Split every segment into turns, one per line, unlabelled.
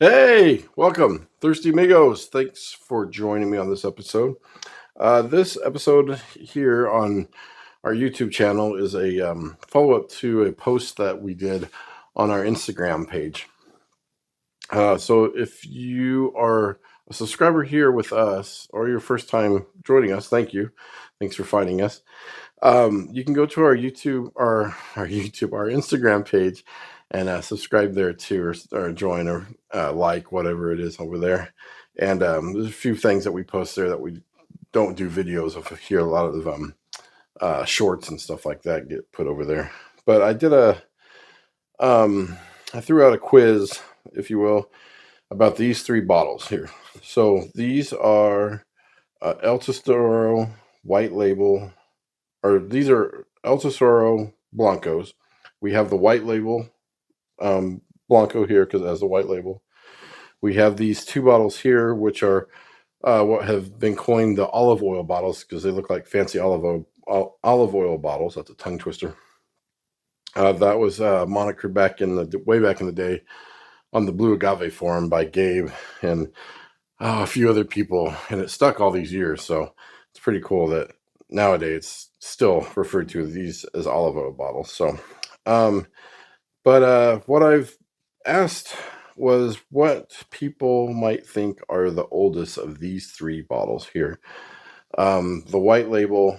Hey, welcome, Thirsty Amigos. Thanks for joining me on this episode. This episode here on our YouTube channel is a follow-up to a post that we did on our Instagram page. So if you are a subscriber here with us or your first time joining us, thank you. Thanks for finding us. You can go to our Instagram page and subscribe there too, or join or like whatever it is over there. And there's a few things that we post there that we don't do videos of here. A lot of shorts and stuff like that get put over there. But I did I threw out a quiz, if you will, about these three bottles here. So these are El Tesoro white label, or these are El Tesoro Blancos. We have the white label Blanco here because it has the white label. We have these two bottles here, which are what have been coined the olive oil bottles because they look like fancy olive oil bottles. That's a tongue twister. That was monikered way back in the day on the Blue Agave forum by Gabe and a few other people, and it stuck all these years. So it's pretty cool that nowadays it's still referred to these as olive oil bottles. So, but what I've asked was what people might think are the oldest of these three bottles here. The white label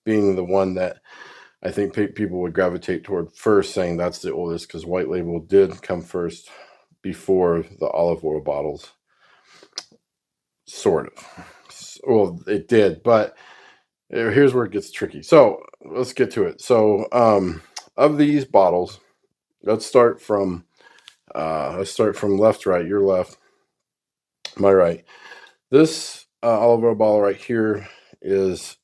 being the one that I think people would gravitate toward first, saying that's the oldest because white label did come first before the olive oil bottles. Sort of. Well, it did, but here's where it gets tricky. So let's get to it. So of these bottles, let's start from left to right. Your left, my right. This olive oil bottle right here is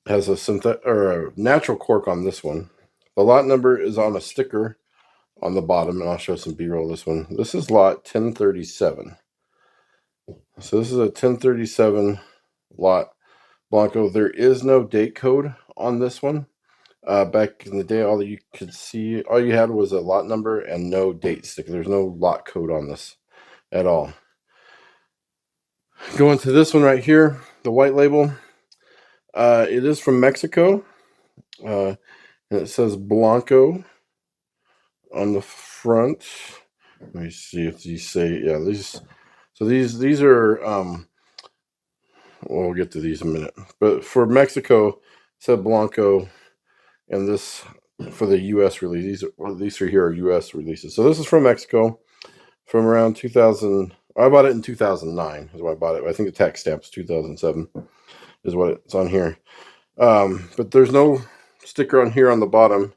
has a synthetic or a natural cork on this one. The lot number is on a sticker on the bottom, and I'll show some B-roll of this one. This is lot 1037. So this is a 1037 lot Blanco. There is no date code on this one. Back in the day, all you had was a lot number and no date sticker. There's no lot code on this at all. Going to this one right here, the white label. It is from Mexico, and it says Blanco on the front. Let me see if these say, yeah, these. So these are we'll get to these in a minute. But for Mexico, it said Blanco, and this for the U.S. release. These three here are U.S. releases. So this is from Mexico, from around 2000. I bought it in 2009. Is when I bought it. I think the tax stamp's 2007. Is what it's on here. But there's no sticker on here on the bottom,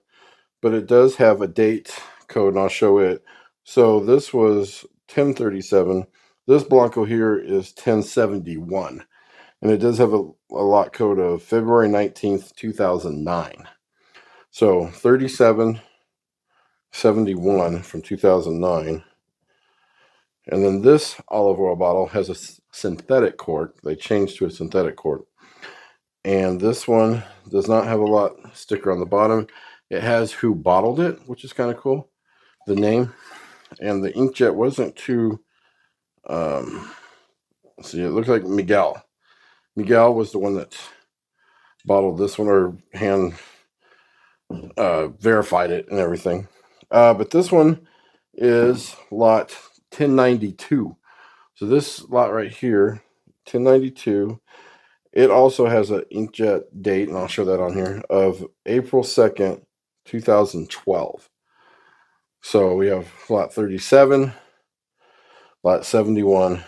but it does have a date code, and I'll show it. So this was 1037. This Blanco here is 1071. And it does have a lot code of February 19th, 2009. So 3771 from 2009. And then this olive oil bottle has a synthetic cork. They changed to a synthetic cork. And this one does not have a lot sticker on the bottom. It has who bottled it, which is kind of cool. The name. And the inkjet wasn't too, see, it looks like Miguel. Miguel was the one that bottled this one, or hand verified it and everything. But this one is lot 1092. So this lot right here, 1092, it also has an inkjet date, and I'll show that on here, of April 2nd, 2012. So we have lot 37, lot 71,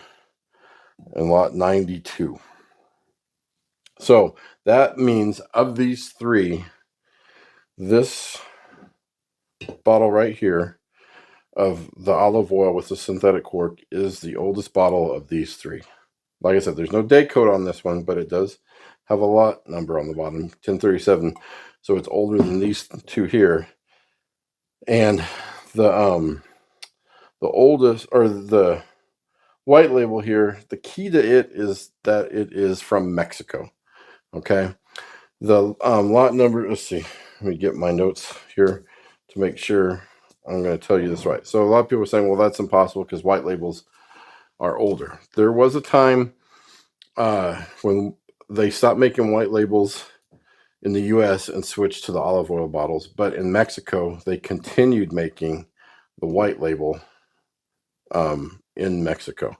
and lot 92. So that means of these three, this bottle right here of the olive oil with the synthetic cork is the oldest bottle of these three. Like I said, there's no date code on this one, but it does have a lot number on the bottom, 1037. So it's older than these two here. And the oldest, or the white label here, the key to it is that it is from Mexico. Okay. The lot number, let's see, let me get my notes here to make sure I'm going to tell you this right. So a lot of people are saying, well, that's impossible because white labels are older. There was a time when they stopped making white labels in the U.S. and switched to the olive oil bottles, but in Mexico they continued making the white label in Mexico.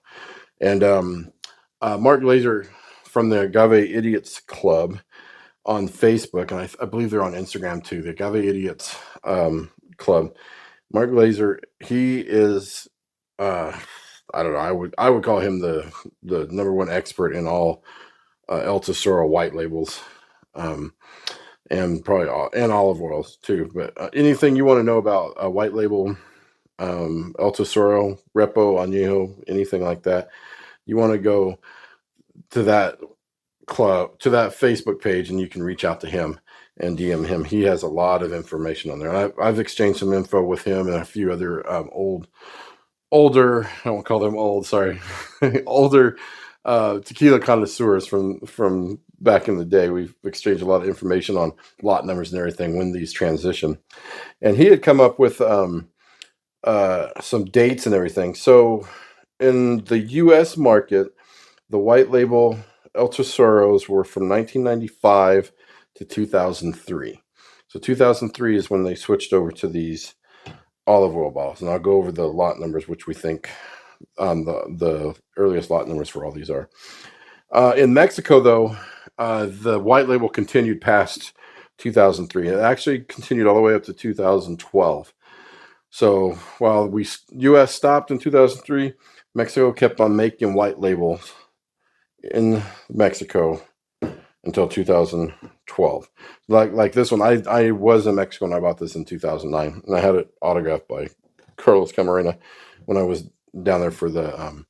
And Mark Glazer from the Agave Idiots Club on Facebook, and I believe they're on Instagram too, the Agave Idiots Club. Mark Glazer, he is, I don't know, I would call him the number one expert in all El Tesoro white labels, and probably and olive oils too. But anything you want to know about a white label, El Tesoro, Repo, Añejo, anything like that, you want to go to that club, to that Facebook page, and you can reach out to him and DM him. He has a lot of information on there. And I've exchanged some info with him and a few other older, I won't call them old, sorry, older tequila connoisseurs from back in the day. We've exchanged a lot of information on lot numbers and everything when these transition. And he had come up with some dates and everything. So in the U.S. market, the white label El Tesoros were from 1995 to 2003. So 2003 is when they switched over to these olive oil bottles. And I'll go over the lot numbers, which we think the earliest lot numbers for all these are. In Mexico, though, the white label continued past 2003. It actually continued all the way up to 2012. So while U.S. stopped in 2003, Mexico kept on making white labels in Mexico until 2012. Like this one, I was in Mexico and I bought this in 2009, and I had it autographed by Carlos Camarena when I was down there for the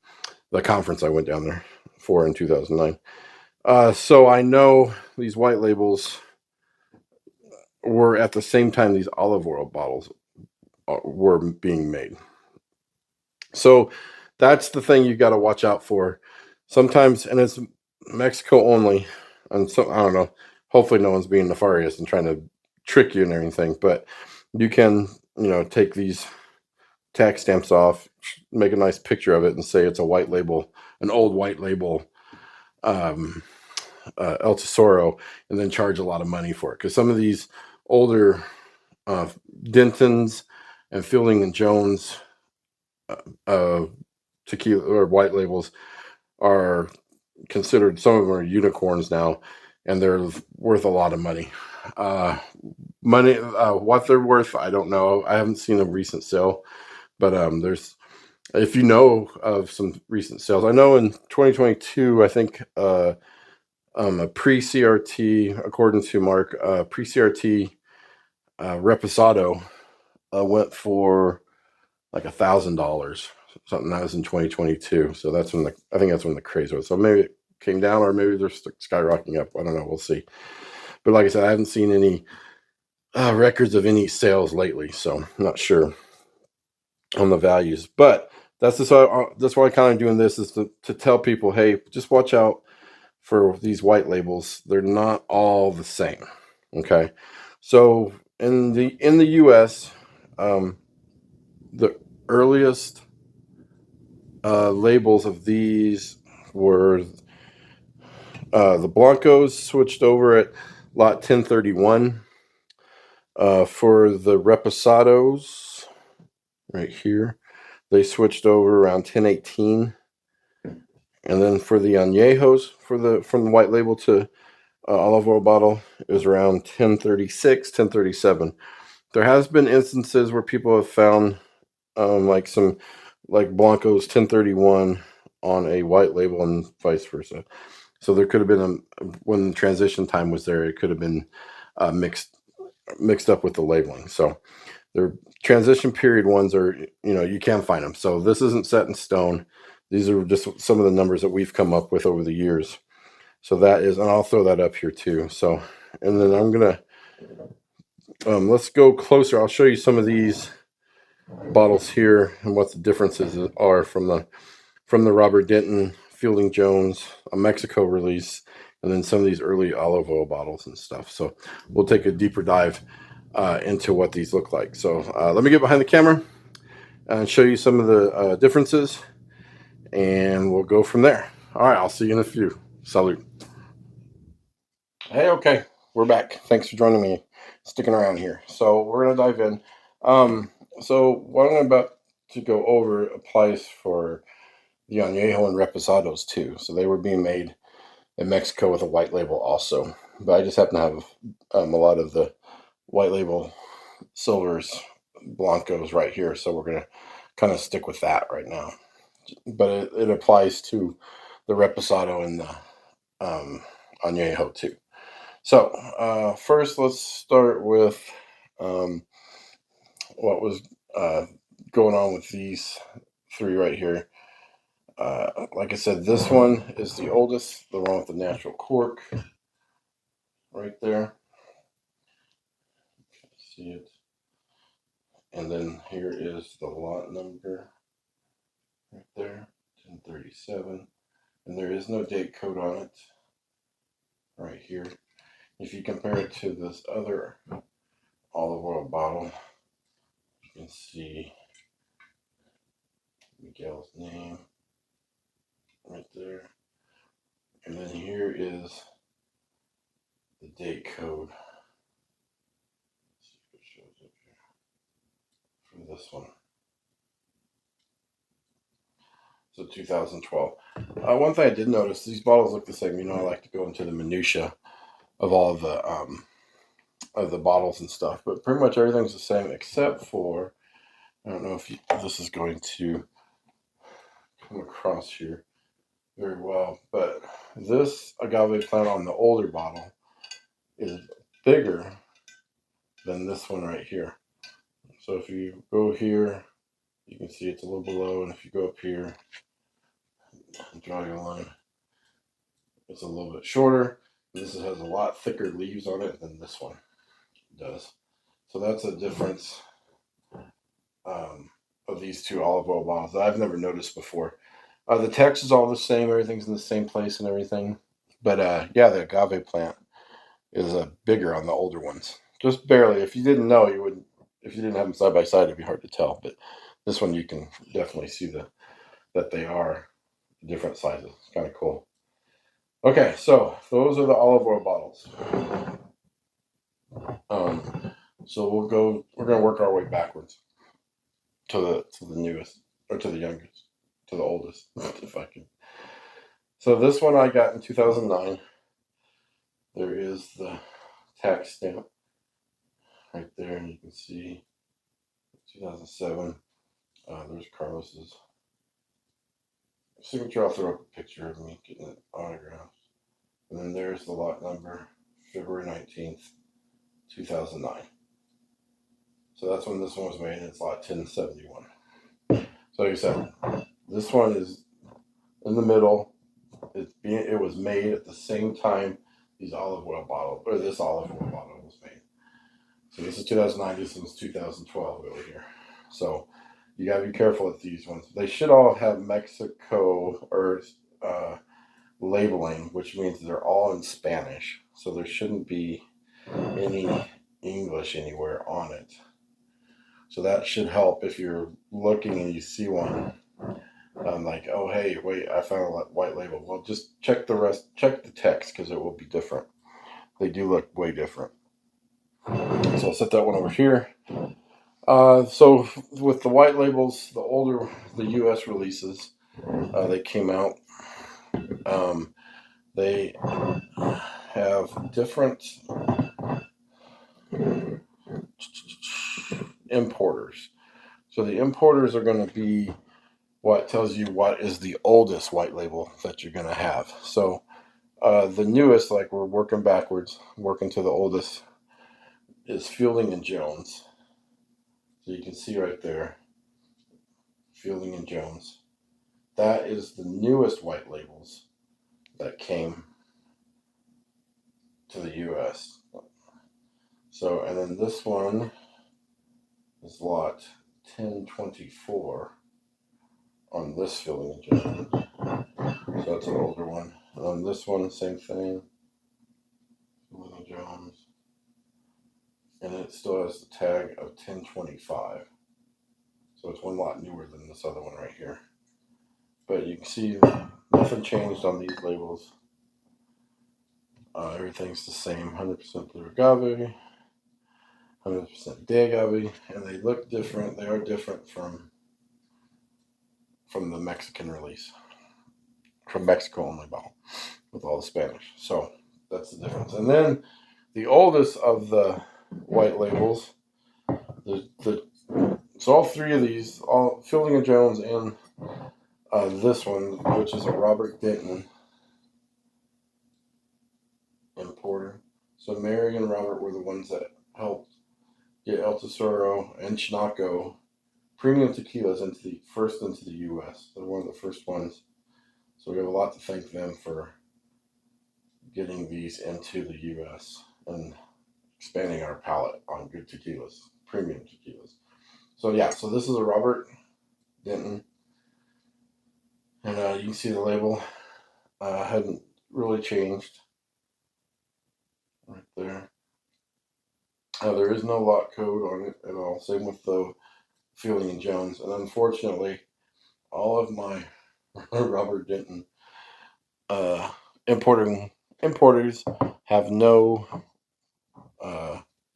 conference I went down there for in 2009. So I know these white labels were at the same time these olive oil bottles were being made. So that's the thing you got to watch out for. Sometimes, and it's Mexico only, and so I don't know. Hopefully, no one's being nefarious and trying to trick you and everything. But you can, take these tax stamps off, make a nice picture of it, and say it's a white label, an old white label, El Tesoro, and then charge a lot of money for it. Because some of these older Denton's and Fielding and Jones tequila or white labels are considered, some of them are unicorns now, and they're worth a lot of money. What they're worth, I don't know. I haven't seen a recent sale, but if you know of some recent sales, I know in 2022, I think a pre-CRT, according to Mark, pre-CRT Reposado went for like $1,000, something that was in 2022. So that's when I think that's when the craze was. So maybe it came down, or maybe they're skyrocketing up. I don't know. We'll see. But like I said, I haven't seen any records of any sales lately, so I'm not sure on the values. But that's why I'm kind of doing this, is to tell people, hey, just watch out for these white labels. They're not all the same. Okay, so in the U.S., the earliest labels of these were the Blancos switched over at lot 1031. For the Reposados, right here, they switched over around 1018. And then for the Añejos, from the white label to olive oil bottle, it was around 1036, 1037. There has been instances where people have found like Blancos 1031 on a white label and vice versa. So there could have been when the transition time was there, it could have been mixed up with the labeling. So their transition period ones are, you can find them. So this isn't set in stone. These are just some of the numbers that we've come up with over the years. So that is, and I'll throw that up here too. So, and then I'm gonna let's go closer. I'll show you some of these bottles here and what the differences are from the Robert Denton, Fielding Jones, a Mexico release, and then some of these early olive oil bottles and stuff. So we'll take a deeper dive into what these look like. So let me get behind the camera and show you some of the differences, and we'll go from there. All right, I'll see you in a few. Salud. Hey, okay, we're back. Thanks for joining me, sticking around here. So we're gonna dive in. So what I'm about to go over applies for the añejo and reposados too. So they were being made in Mexico with a white label also, but I just happen to have a lot of the white label silvers, blancos right here. So we're gonna kind of stick with that right now. But it applies to the reposado and the añejo too. So first, let's start with what was going on with these three right here. Like I said, this one is the oldest, the one with the natural cork right there. See it? And then here is the lot number right there, 1037. And there is no date code on it right here. If you compare it to this other olive oil bottle, you can see Miguel's name right there. And then here is the date code. Let's see if it shows up here for this one. So 2012. One thing I did notice, these bottles look the same. You know, I like to go into the minutia of all of the bottles and stuff, but pretty much everything's the same except for, I don't know if this is going to come across here very well, but this agave plant on the older bottle is bigger than this one right here. So if you go here, you can see it's a little below, and if you go up here and draw your line, it's a little bit shorter. This has a lot thicker leaves on it than this one does. So that's a difference of these two olive oil bottles that I've never noticed before. The text is all the same, everything's in the same place and everything. But yeah, the agave plant is bigger on the older ones. Just barely. If you didn't know, you would. If you didn't have them side by side, it'd be hard to tell. But this one, you can definitely see that they are different sizes. It's kind of cool. Okay, so those are the olive oil bottles. So we're gonna work our way backwards to the newest, or to the youngest, to the oldest, if I can. So this one I got in 2009. There is the tax stamp right there, and you can see 2007. There's Carlos's signature. I'll throw up a picture of me getting it autographed. And then there's the lot number, February 19th, 2009. So that's when this one was made, and it's lot 1071. So like I said, this one is in the middle. It was made at the same time these olive oil bottles, or this olive oil bottle was made. So this is 2009, this one's 2012 over here. So you gotta be careful with these ones. They should all have Mexico or labeling, which means they're all in Spanish. So there shouldn't be any English anywhere on it. So that should help if you're looking and you see one. Like, oh, hey, wait, I found a white label. Well, just check the text, because it will be different. They do look way different. So I'll set that one over here. So with the white labels, the U.S. releases, they came out. They have different importers. So the importers are going to be what tells you what is the oldest white label that you're going to have. So the newest, like we're working backwards, working to the oldest, is Fielding and Jones. So you can see right there, Fielding and Jones. That is the newest white labels that came to the U.S. So, and then this one is lot 1024 on this Fielding and Jones. So that's an older one. And on this one, same thing. Fielding and Jones and it still has the tag of 1025. So it's one lot newer than this other one right here. But you can see nothing changed on these labels. Everything's the same, 100% blue agave, 100% de agave, and they look different. They are different from the Mexican release, from Mexico only bottle with all the Spanish. So that's the difference. And then the oldest of the white labels, so all three of these, all Fielding and Jones and this one, which is a Robert Denton importer. So Mary and Robert were the ones that helped get El Tesoro and Chinaco premium tequilas into the U.S. They're one of the first ones. So we have a lot to thank them for getting these into the U.S. and expanding our palate on good tequilas, premium tequilas. So yeah, so this is a Robert Denton, and you can see the label hadn't really changed right there. There is no lot code on it at all. Same with the Fielding and Jones, and unfortunately, all of my Robert Denton uh, importers have no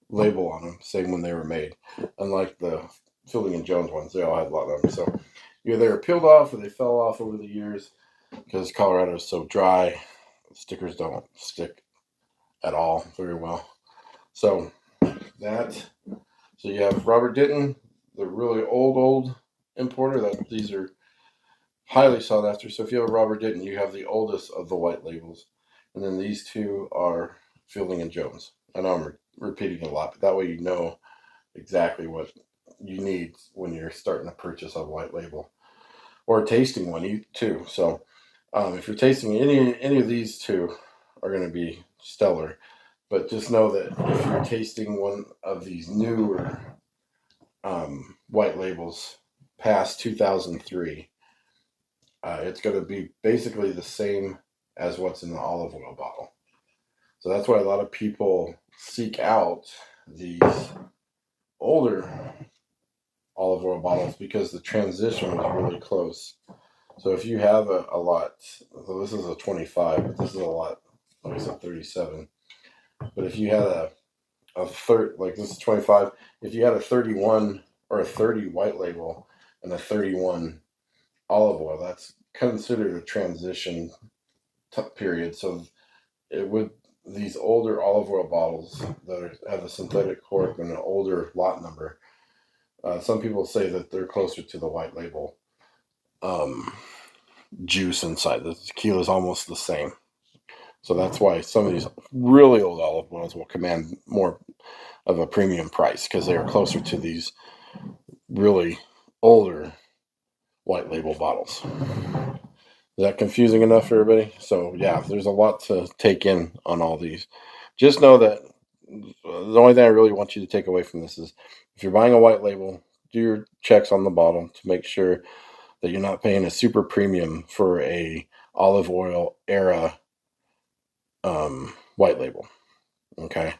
label on them saying when they were made. Unlike the Fielding and Jones ones, they all had a lot of them. So either they were peeled off or they fell off over the years because Colorado is so dry. Stickers don't stick at all very well. So so you have Robert Denton, the really old importer. These are highly sought after. So if you have a Robert Denton, you have the oldest of the white labels, and then these two are Fielding and Jones. I know I'm repeating a lot, but that way you know exactly what you need when you're starting to purchase a white label or tasting one too. So if you're tasting any of these two, are going to be stellar. But just know that if you're tasting one of these newer white labels past 2003, it's going to be basically the same as what's in the olive oil bottle. So that's why a lot of people seek out these older olive oil bottles, because the transition was really close. So if you have a lot, so this is a 25, but this is a lot, like I said, 37. But if you had a third, like this is 25, if you had a 31 or a 30 white label and a 31 olive oil, that's considered a transition period. So it would, these older olive oil bottles that have a synthetic cork and an older lot number, some people say that they're closer to the white label juice inside. The tequila is almost the same. So that's why some of these really old olive oils will command more of a premium price, because they are closer to these really older white label bottles. Is that confusing enough for everybody? So yeah, there's a lot to take in on all these. Just know that the only thing I really want you to take away from this is, if you're buying a white label, do your checks on the bottom to make sure that you're not paying a super premium for a olive oil era white label. Okay,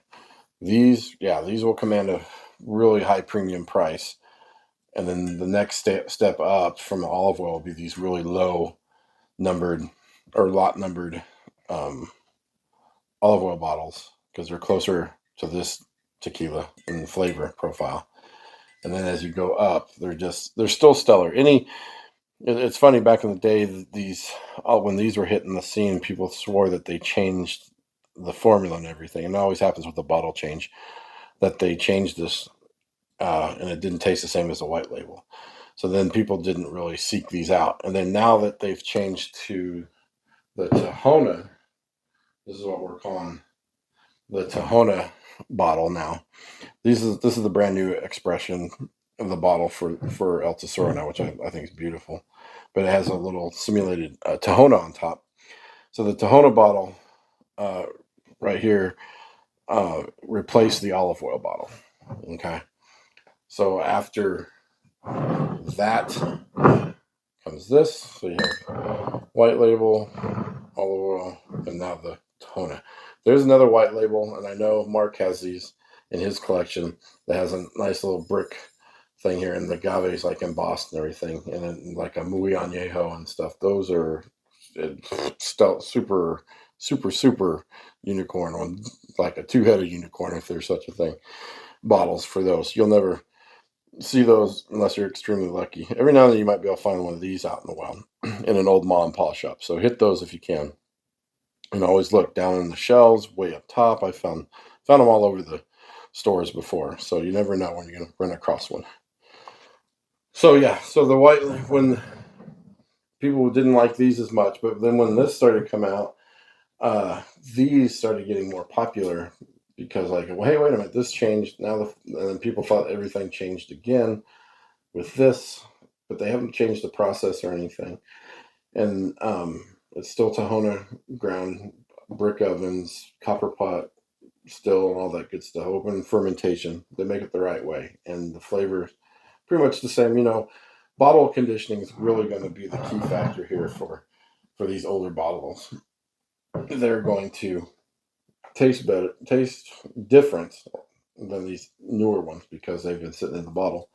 these will command a really high premium price, and then the next step up from olive oil will be these really low numbered or lot numbered olive oil bottles, because they're closer to this tequila in the flavor profile. And then as you go up, they're still stellar. It's funny, back in the day, when these were hitting the scene, people swore that they changed the formula and everything, and it always happens with the bottle change, that they changed this and it didn't taste the same as the white label. So then people didn't really seek these out. And then now that they've changed to the Tahona, this is what we're calling the Tahona bottle now. This is the brand new expression of the bottle for El Tesoro now, which I think is beautiful. But it has a little simulated Tahona on top. So the Tahona bottle right here replaced the olive oil bottle. Okay. So after that comes this. So you have white label, olive oil, and now the Tahona. There's another white label, and I know Mark has these. in his collection that has a nice little brick thing here, and the agave is like embossed and everything, and then like a muy añejo and stuff. Those are super, super unicorn on, like a two-headed unicorn, if there's such a thing. Bottles for those. You'll never see those unless you're extremely lucky. Every now and then you might be able to find one of these out in the wild in an old mom and pop shop. So hit those if you can. And always look down in the shelves, way up top. I found them all over the stores before. So you never know when you're going to run across one. So yeah, so the white, when people didn't like these as much, but then when this started to come out, these started getting more popular because, like, well, hey, wait a minute, this changed. Now, and then people thought everything changed again with this, but they haven't changed the process or anything. And it's still Tahona ground brick ovens, copper pot, still, and all that good stuff. Open fermentation. They make it the right way, and the flavor is pretty much the same. Bottle conditioning is really going to be the key factor here for these older bottles. They're going to taste better, taste different than these newer ones because they've been sitting in the bottle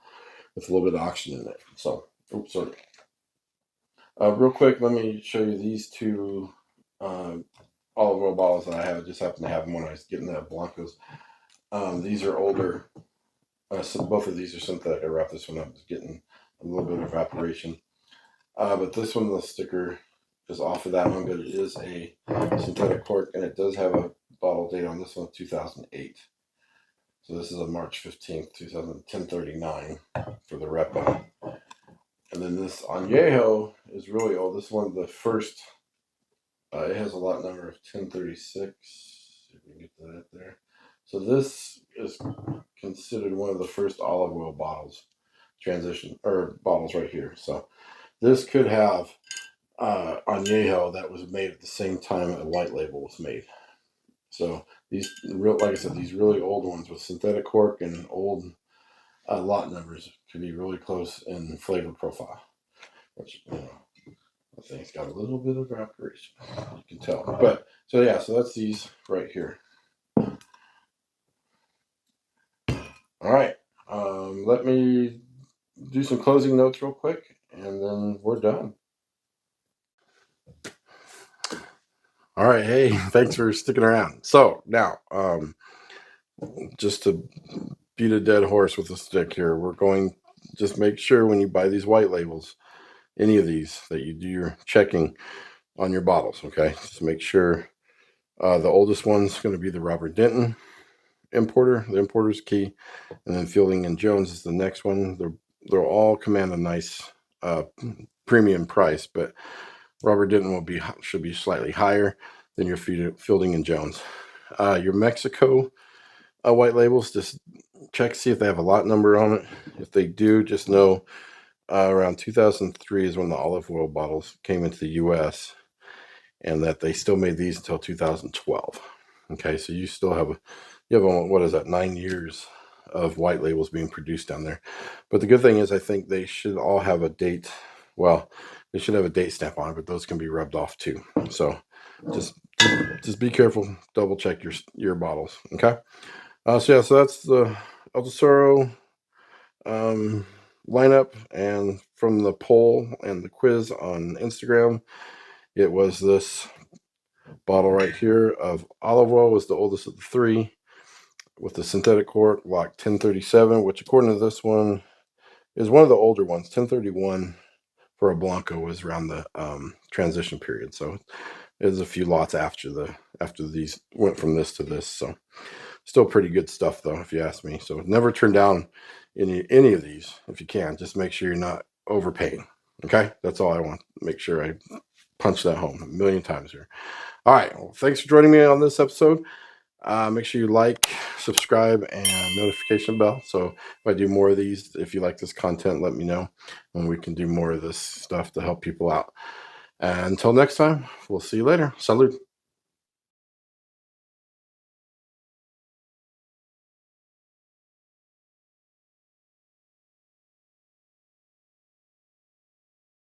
with a little bit of oxygen in it. So, oops, sorry. Real quick, let me show you these two olive oil bottles that I have. I just happened to have them when I was getting the Blancos. These are older. So both of these are synthetic. I wrapped this one up, just getting a little bit of evaporation. But this one, the sticker is off of that one, but it is a synthetic cork, and it does have a bottle date on this one, 2008. So this is a March 15th, 1039 for the repo. And then this añejo is really old. This is one of the first. It has a lot number of 1036. See if we can get that there. So this is considered one of the first olive oil bottles bottles right here. So this could have añejo that was made at the same time a white label was made. So these like I said, these really old ones with synthetic cork and old lot numbers can be really close in flavor profile. Which, I think it's got a little bit of evaporation, you can tell. But so yeah, so that's these right here. All right, let me do some closing notes real quick, and then we're done. All right, hey, thanks for sticking around. So now, just to beat a dead horse with a stick here, we're going just make sure when you buy these white labels, any of these, that you do your checking on your bottles. Okay, just make sure. The oldest one's going to be the Robert Denton importer. The importer's key, and then Fielding and Jones is the next one. They'll all command a nice premium price, but Robert Denton should be slightly higher than your Fielding and Jones. Your Mexico white labels, just check, see if they have a lot number on it. If they do, just know around 2003 is when the olive oil bottles came into the U.S., and that they still made these until 2012. Okay, so you have what is that, 9 years of white labels being produced down there. But the good thing is, I think they should all have a date. Well, they should have a date stamp on it, but those can be rubbed off too. So just be careful, double check your bottles. Okay. So that's the El Tesoro lineup, and from the poll and the quiz on Instagram, it was this bottle right here of olive oil was the oldest of the three, with the synthetic cork, lock 1037, which according to this one is one of the older ones. 1031 for a Blanco was around the transition period. So there's a few lots after these went from this to this. So still pretty good stuff though, if you ask me. So never turn down any of these if you can. Just make sure you're not overpaying. Okay, that's all I want. Make sure I punch that home a million times here. All right, well, thanks for joining me on this episode. Make sure you like, subscribe, and notification bell. So if I do more of these, if you like this content, let me know, and we can do more of this stuff to help people out. And until next time, we'll see you later. Salud.